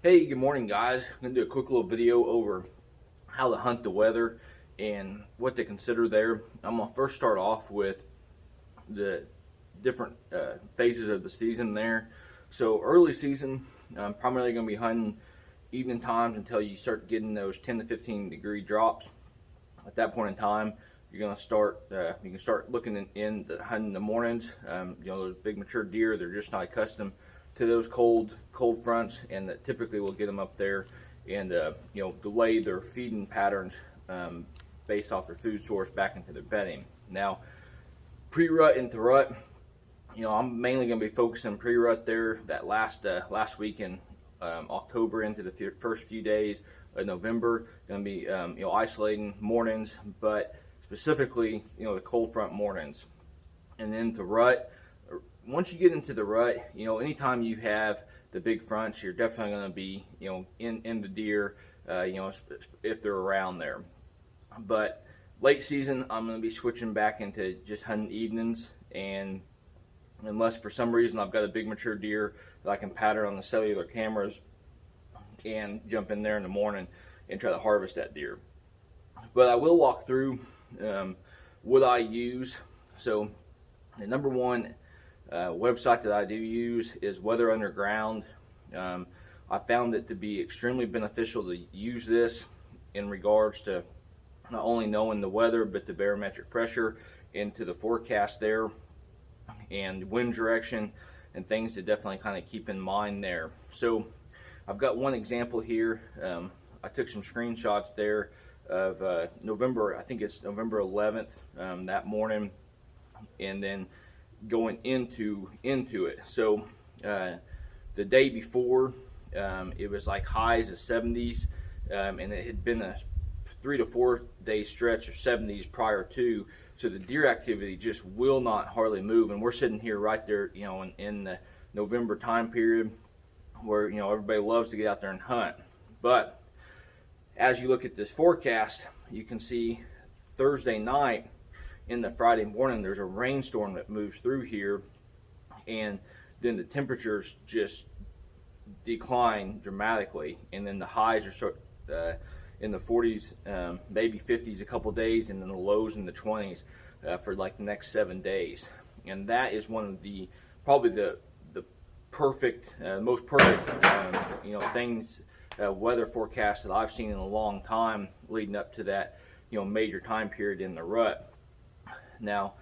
Hey, good morning, guys. I'm going to do a quick little video over how to hunt the weather and what to consider there. I'm going to first start off with the different phases of the season there. So early season, I'm primarily going to be hunting evening times until you start getting those 10 to 15 degree drops. At that point in time, you're going to start. You can start looking in the hunting in the mornings. Those big mature deer, they're just not accustomed to those cold fronts, and that typically will get them up there and delay their feeding patterns based off their food source back into their bedding. Now, pre-rut into rut, I'm mainly going to be focusing pre-rut there that last week in October into the first few days of November. Going to be isolating mornings, but specifically the cold front mornings, and then to rut. Once you get into the rut, anytime you have the big fronts, you're definitely going to be in the deer, if they're around there. But late season, I'm going to be switching back into just hunting evenings, and unless for some reason I've got a big mature deer that I can pattern on the cellular cameras and jump in there in the morning and try to harvest that deer. But I will walk through what I use. So the number one website that I do use is Weather Underground. I found it to be extremely beneficial to use this in regards to not only knowing the weather, but the barometric pressure into the forecast there, and wind direction, and things to definitely kind of keep in mind there. So I've got one example here. I took some screenshots there of November, I think it's November 11th, that morning, and then going into it. So the day before, it was like highs of 70s, and it had been a 3 to 4 day stretch of 70s prior to. So the deer activity just will not hardly move, and we're sitting here right there, in the November time period where everybody loves to get out there and hunt. But as you look at this forecast, you can see Thursday night in the Friday morning, there's a rainstorm that moves through here, and then the temperatures just decline dramatically, and then the highs are in the 40s, maybe 50s a couple days, and then the lows in the 20s for like the next 7 days. And that is one of the probably the perfect, most perfect things, weather forecast that I've seen in a long time leading up to that major time period in the rut. Now,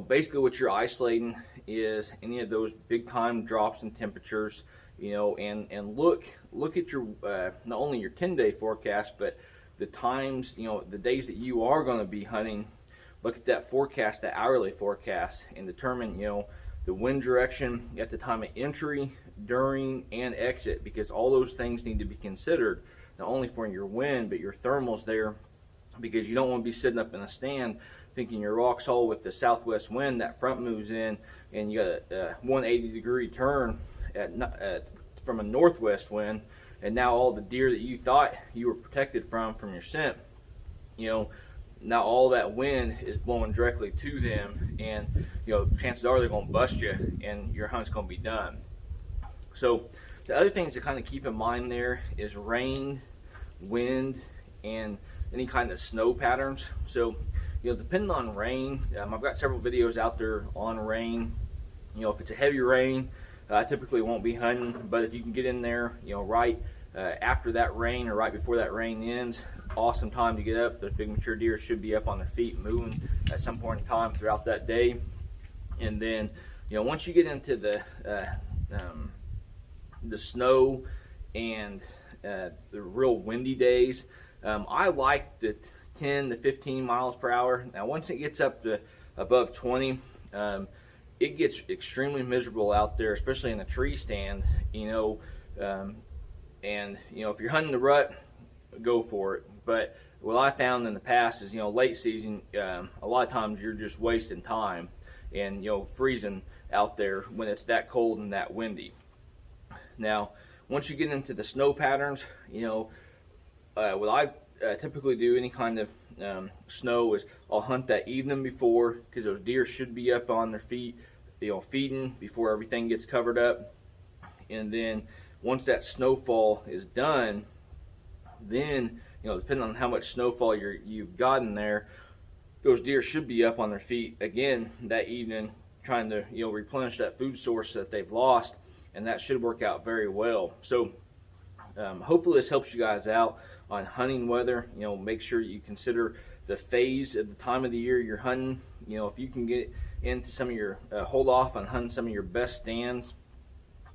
basically what you're isolating is any of those big time drops in temperatures, and look at your not only your 10-day forecast, but the times, the days that you are going to be hunting. Look at that forecast, that hourly forecast, and determine the wind direction at the time of entry, during, and exit, because all those things need to be considered, not only for your wind but your thermals there, because you don't want to be sitting up in a stand thinking you're rock solid with the southwest wind. That front moves in and you got a 180 degree turn from a northwest wind, and now all the deer that you thought you were protected from your scent, now all that wind is blowing directly to them, and chances are they're going to bust you and your hunt's going to be done. So the other things to kind of keep in mind there is rain, wind, and any kind of snow patterns. So depending on rain, I've got several videos out there on rain. If it's a heavy rain, I typically won't be hunting, but if you can get in there right after that rain or right before that rain ends, awesome time to get up. Those big mature deer should be up on their feet moving at some point in time throughout that day. And then once you get into the snow and the real windy days, I like the 10 to 15 miles per hour. Now once it gets up to above 20, it gets extremely miserable out there, especially in a tree stand, and if you're hunting the rut, go for it. But what I found in the past is late season, a lot of times you're just wasting time and freezing out there when it's that cold and that windy. Now once you get into the snow patterns, what I typically do any kind of snow is I'll hunt that evening before, because those deer should be up on their feet, feeding before everything gets covered up. And then once that snowfall is done, then, depending on how much snowfall you've gotten there, those deer should be up on their feet again that evening, trying to replenish that food source that they've lost, and that should work out very well. So hopefully this helps you guys out on hunting weather. Make sure you consider the phase at the time of the year you're hunting. If you can get into some of your hold off on hunting some of your best stands,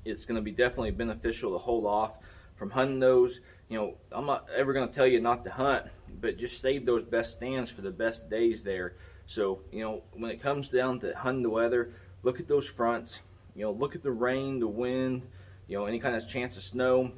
it's going to be definitely beneficial to hold off from hunting those. I'm not ever going to tell you not to hunt, but just save those best stands for the best days there. So when it comes down to hunting the weather, look at those fronts. Look at the rain, the wind, any kind of chance of snow.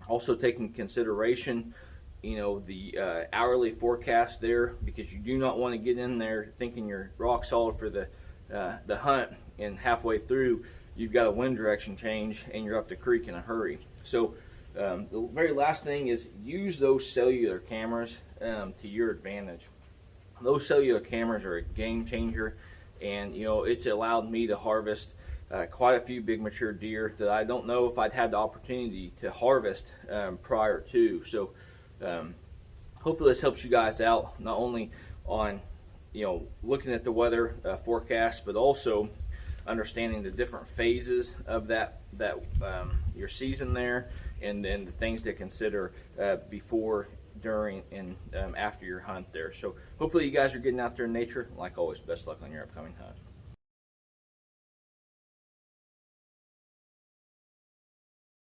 Also take into consideration the hourly forecast there, because you do not want to get in there thinking you're rock solid for the hunt, and halfway through you've got a wind direction change and you're up the creek in a hurry. So the very last thing is use those cellular cameras to your advantage. Those cellular cameras are a game changer, and it's allowed me to harvest quite a few big mature deer that I don't know if I'd had the opportunity to harvest prior to. So hopefully this helps you guys out, not only on looking at the weather forecast, but also understanding the different phases of that your season there, and then the things to consider before, during, and after your hunt there. So hopefully you guys are getting out there in nature. Like always, best luck on your upcoming hunt.